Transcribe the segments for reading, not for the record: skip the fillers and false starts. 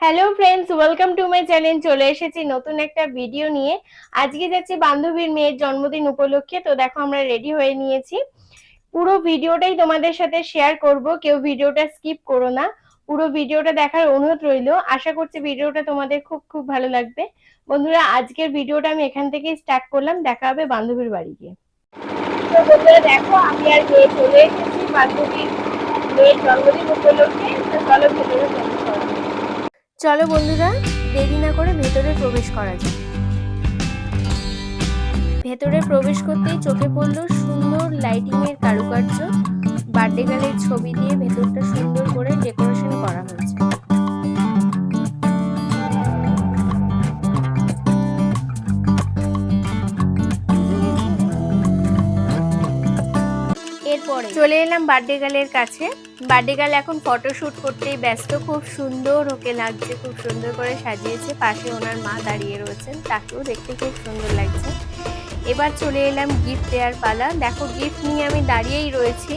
Hello friends, welcome to my channel. চলে এসেছি নতুন একটা ভিডিও নিয়ে। আজকে যাচ্ছি বান্ধবীর মেয়ের জন্মদিন উপলক্ষে। তো দেখো আমরা রেডি হয়ে নিয়েছি। পুরো ভিডিওটাই তোমাদের সাথে শেয়ার করব, কেউ ভিডিওটা স্কিপ করো না। পুরো ভিডিওটা দেখার অনুরোধ রইলো। আশা করছি ভিডিওটা তোমাদের খুব খুব ভালো লাগবে। বন্ধুরা, আজকের ভিডিওটা আমি এখান থেকেই স্টার্ট করলাম। দেখা হবে বান্ধবীর বাড়ি গিয়ে। তো বন্ধুরা দেখো, আমি আর মেয়ে চলে এসেছি বান্ধবীর মেয়ের জন্মদিন উপলক্ষে। তো চলো ভেতরে প্রবেশ করা যাক। চলো বন্ধুরা, দেরি না করে ভেতরে প্রবেশ করা যাক। ভেতরে প্রবেশ করতেই চোখে পড়লো সুন্দর লাইটিং এর কারুকার্য। বার্থডে গার্লের ছবি দিয়ে ভেতরটা সুন্দর করে ডেকোরেশন করা হয়েছে। এরপরে চলে এলাম বার্থডে গার্লের কাছে। বার্থডে গার্ল এখন ফটোশুট করতেই ব্যস্ত। খুব সুন্দর ওকে লাগছে, খুব সুন্দর করে সাজিয়েছে। পাশে ওনার মা দাঁড়িয়ে রয়েছেন, তাকেও দেখতে খুব সুন্দর লাগছে। এবার চলে এলাম গিফট দেওয়ার পালা। দেখো, গিফট নিয়ে আমি দাঁড়িয়েই রয়েছি,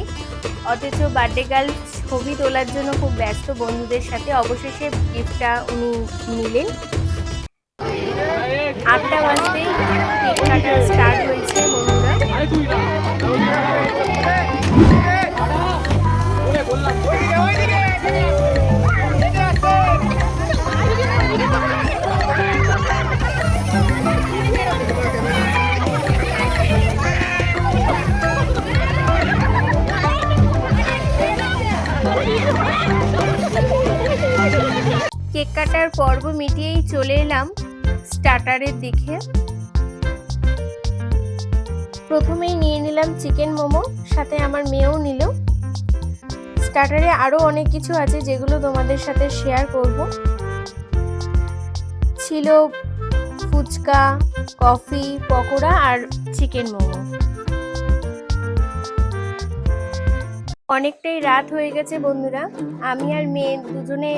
অথচ বার্থডে গার্ল ছবি তোলার জন্য খুব ব্যস্ত বন্ধুদের সাথে। অবশেষে গিফটটা উনি নিলেন। 8টা বাজতেই কেক কাটা স্টার্ট হয়েছে বন্ধুরা। কেক কাটার পর্ব মিটিয়েই চলে এলাম স্টার্টারের দিকে। প্রথমেই নিয়ে নিলাম চিকেন মোমো, সাথে আমার মেয়েও নিল। স্টার্টারে আরো অনেক কিছু আছে যেগুলো তোমাদের সাথে শেয়ার করব। ছিল ফুচকা, কফি, পকোড়া আর চিকেন মোমো। অনেকটাই রাত হয়ে গেছে বন্ধুরা। আমি আর মেয়ে দুজনে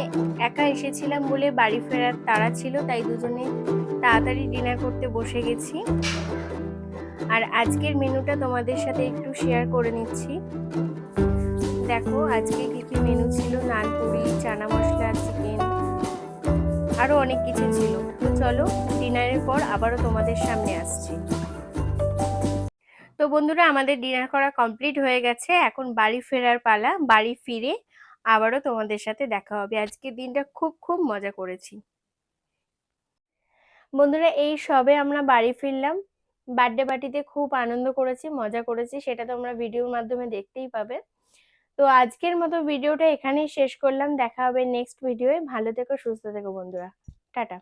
একা এসেছিলাম বলে বাড়ি ফেরার তাড়া ছিল, তাই দুজনে তাড়াতাড়ি ডিনার করতে বসে গেছি। আর আজকের মেনুটা তোমাদের সাথে একটু শেয়ার করে নিচ্ছি। দেখো আজকে কি কি মেনু ছিল: নান, পুরি, চানা মশলা, চিকেন, আরো অনেক কিছু ছিল। তো চলো, ডিনারের পর আবারও তোমাদের সামনে আসছি। তো বন্ধুরা, আমাদের ডিনার করা কমপ্লিট হয়ে গেছে। এখন বাড়ি ফেরার পালা। বাড়ি ফিরে আবারও তোমাদের সাথে দেখা হবে। আজকের দিনটা খুব খুব মজা করেছি বন্ধুরা। এই সবে আমরা বাড়ি ফিরলাম। বার্থডে পার্টিতে খুব আনন্দ করেছি, মজা করেছি, সেটা তোমরা ভিডিওর মাধ্যমে দেখতেই পাবে। তো আজকের মতো ভিডিওটা এখানেই শেষ করলাম। দেখা হবে নেক্সট ভিডিওয়ে। ভালো থেকো, সুস্থ থেকো বন্ধুরা। টাটা।